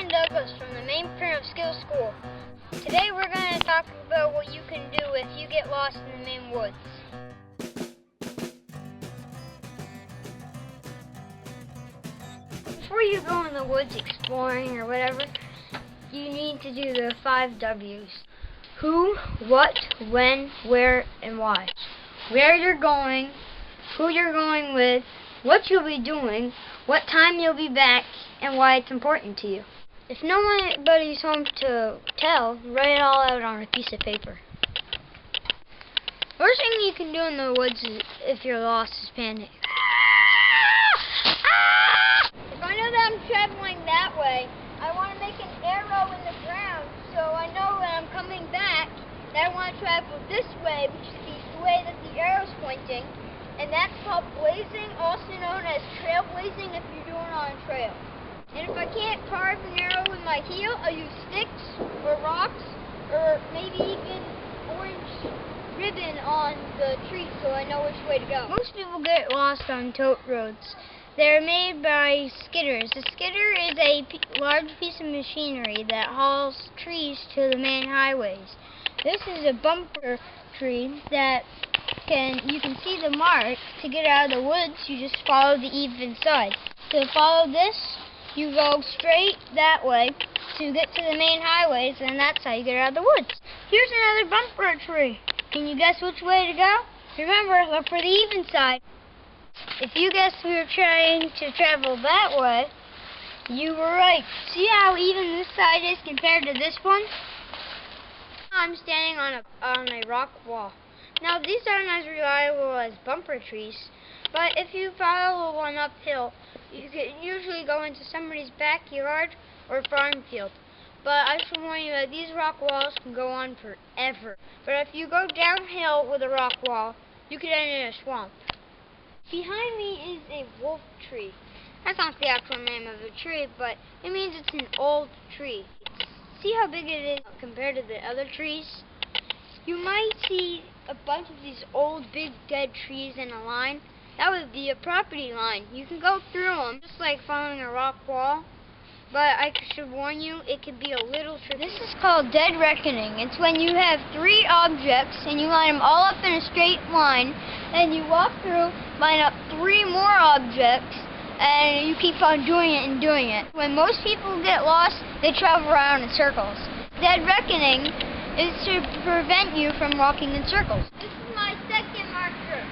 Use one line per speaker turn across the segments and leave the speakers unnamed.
Douglas from the Maine Primitive Skills School. Today we're going to talk about what you can do if you get lost in the Maine woods. Before you go in the woods exploring or whatever, you need to do the 5 W's. Who, what, when, where, and why. Where you're going, who you're going with, what you'll be doing, what time you'll be back, and why it's important to you. If nobody's home to tell, write it all out on a piece of paper. First thing you can do in the woods if you're lost is panic. If I know that I'm traveling that way, I want to make an arrow in the ground so I know when I'm coming back that I want to travel this way, which is the way that the arrow's pointing, and that's called blazing, also known as trailblazing if you're doing it on a trail. And if I can't carve an arrow with my heel, I'll use sticks or rocks or maybe even orange ribbon on the tree so I know which way to go. Most people get lost on tote roads. They're made by skidders. A skidder is a large piece of machinery that hauls trees to the main highways. This is a bumper tree that you can see the mark. To get out of the woods, you just follow the even side. To follow this, you go straight that way to get to the main highways, and that's how you get out of the woods. Here's another bumper tree. Can you guess which way to go? Remember, look for the even side. If you guessed we were trying to travel that way, you were right. See how even this side is compared to this one? I'm standing on a rock wall. Now, these aren't as reliable as bumper trees, but if you follow one uphill, you can usually go into somebody's backyard or farm field. But I should warn you that these rock walls can go on forever. But if you go downhill with a rock wall, you could end in a swamp. Behind me is a wolf tree. That's not the actual name of the tree, but it means it's an old tree. See how big it is compared to the other trees? You might see a bunch of these old, big, dead trees in a line. That would be a property line. You can go through them, just like following a rock wall. But I should warn you, it could be a little tricky. This is called dead reckoning. It's when you have 3 objects and you line them all up in a straight line, and you walk through, line up 3 more objects, and you keep on doing it and doing it. When most people get lost, they travel around in circles. Dead reckoning is to prevent you from walking in circles. This is my second marker.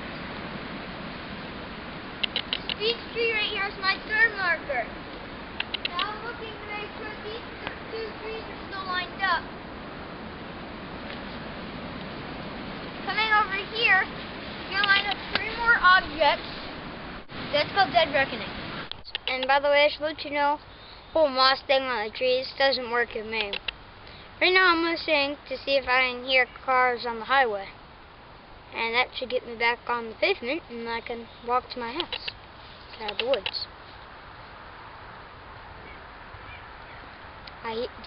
This tree right here is my 3rd marker. Now I'm looking to make sure these 2 trees are still lined up. Coming over here, you're going to line up 3 more objects. That's called dead reckoning. And by the way, I should let you know, whole moss thing on the trees doesn't work in Maine. Right now I'm listening to see if I can hear cars on the highway. And that should get me back on the pavement, and I can walk to my house, out of the woods.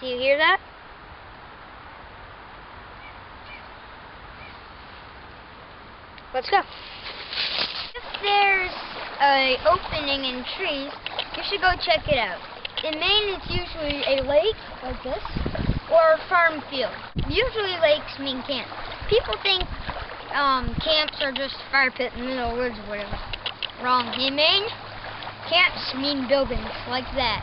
Do you hear that? Let's go. If there's an opening in trees, you should go check it out. In Maine, it's usually a lake, like this, or a farm field. Usually lakes mean camp. People think camps are just a fire pit in the middle of the woods or whatever. Wrong. In Maine, camps mean buildings like that.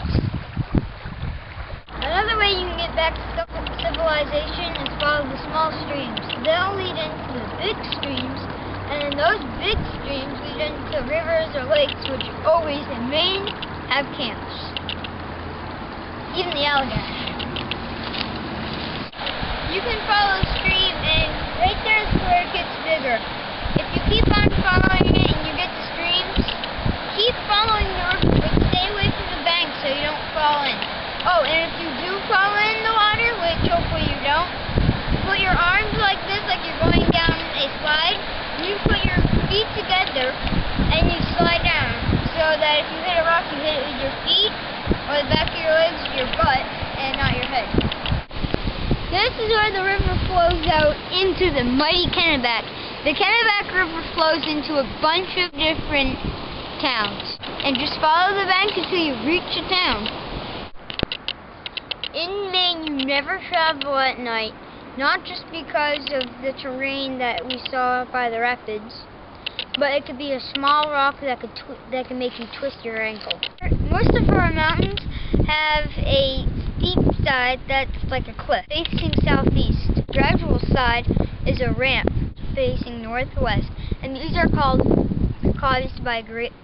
Another way you can get back to civilization is follow the small streams. They'll lead into the big streams, and then those big streams lead into rivers or lakes, which always in Maine have camps. Even the alligators. You can follow a stream, and right there is where it gets bigger. If you keep on following it and you get to streams, keep following north, but stay away from the bank so you don't fall in. Oh, and if you do fall in the water, which hopefully you don't, put your arms like this, like you're going down a slide, and you put your feet together, and you slide down, so that if you hit a rock, you hit it with your feet, or the back of your legs, or your butt, and not your head. This is where the river flows out into the mighty Kennebec. The Kennebec River flows into a bunch of different towns, and just follow the bank until you reach a town. In Maine, you never travel at night, not just because of the terrain that we saw by the rapids, but it could be a small rock that can make you twist your ankle. Most of our mountains have a steep side that's like a cliff, facing southeast. The gradual side is a ramp facing northwest, and these are caused by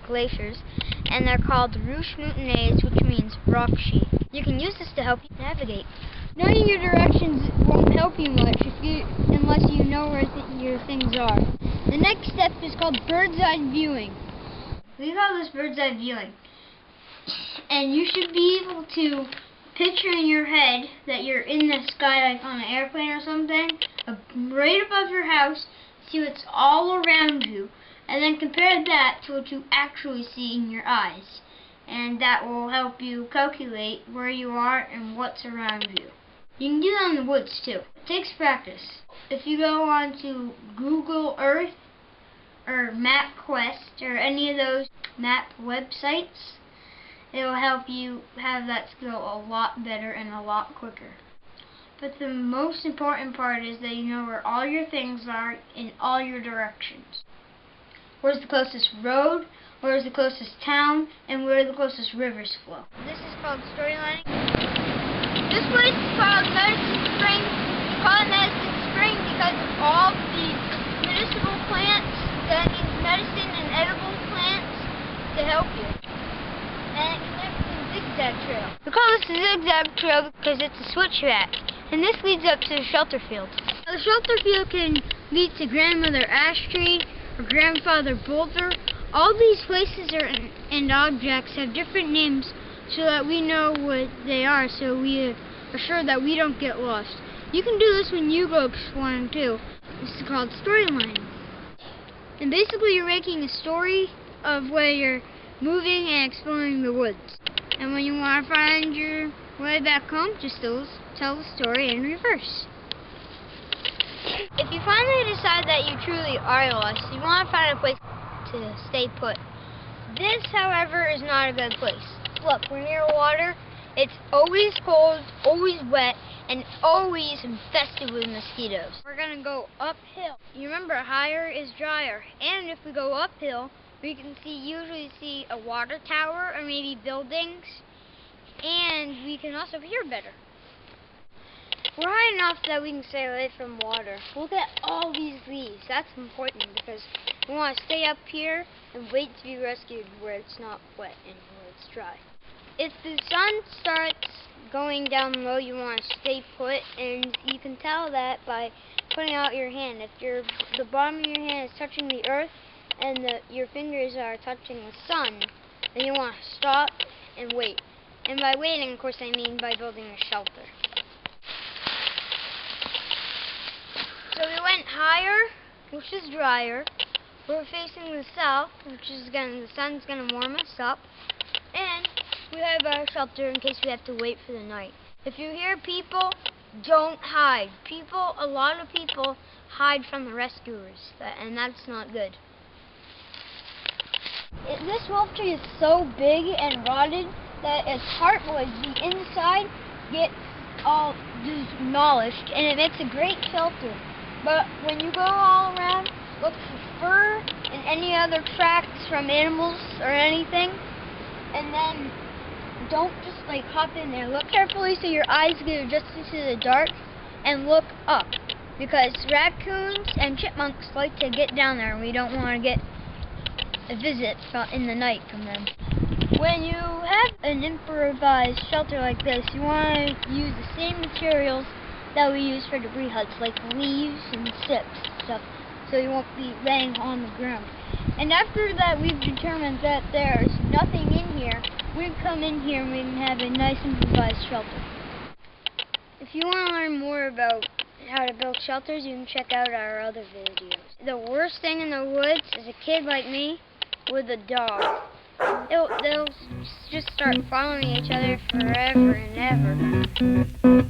glaciers, and they're called Roches Moutonnées, which means rock sheet. You can use this to help you navigate. Knowing your directions won't help you much unless you know where your things are. The next step is called bird's eye viewing. We call this bird's eye viewing. And you should be able to picture in your head that you're in the sky, like on an airplane or something, right above your house, see what's all around you, and then compare that to what you actually see in your eyes. And that will help you calculate where you are and what's around you. You can do that in the woods too. It takes practice. If you go on to Google Earth or MapQuest or any of those map websites, it will help you have that skill a lot better and a lot quicker. But the most important part is that you know where all your things are in all your directions. Where's the closest road, where's the closest town, and where the closest rivers flow. This is called storylining. This place is called Medicine Spring. We call it Medicine Spring because of all the medicinal plants, that means medicine and edible plants, to help you. And it connects to the zigzag trail. We call this the zigzag trail because it's a switchback, and this leads up to the shelter field. Now, the shelter field can lead to Grandmother Ash Tree or Grandfather Boulder. All these places and objects have different names so that we know what they are, so we are sure that we don't get lost. You can do this when you go exploring too. This is called storylining. And basically you're making a story of where you're moving and exploring the woods. And when you want to find your way back home, just tell the story in reverse. If you finally decide that you truly are lost, you want to find a place to stay put. This, however, is not a good place. Look, we're near water. It's always cold, always wet, and always infested with mosquitoes. We're going to go uphill. You remember, higher is drier. And if we go uphill, we can usually see a water tower or maybe buildings, and we can also hear better. We're high enough that we can stay away from water. Look at all these leaves. That's important because we want to stay up here and wait to be rescued where it's not wet and where it's dry. If the sun starts going down low, you want to stay put, and you can tell that by putting out your hand. If the bottom of your hand is touching the earth and your fingers are touching the sun, then you want to stop and wait. And by waiting, of course, I mean by building a shelter. So we went higher, which is drier. We're facing the south, which is the sun's gonna warm us up, and we have our shelter in case we have to wait for the night. If you hear people, don't hide. A lot of people hide from the rescuers, and that's not good. This wolf tree is so big and rotted that its heartwood, the inside, gets all demolished, and it makes a great shelter. But when you go all around, look for fur and any other tracks from animals or anything, and then don't just hop in there. Look carefully so your eyes get adjusted to the dark, and look up, because raccoons and chipmunks like to get down there, and we don't want to get a visit in the night from them. When you have an improvised shelter like this, you want to use the same materials that we use for debris huts, like leaves and sticks and stuff, so you won't be laying on the ground. And after that we've determined that there's nothing in here, we can come in here and we can have a nice improvised shelter. If you want to learn more about how to build shelters, you can check out our other videos. The worst thing in the woods is a kid like me with a dog. They'll just start following each other forever and ever.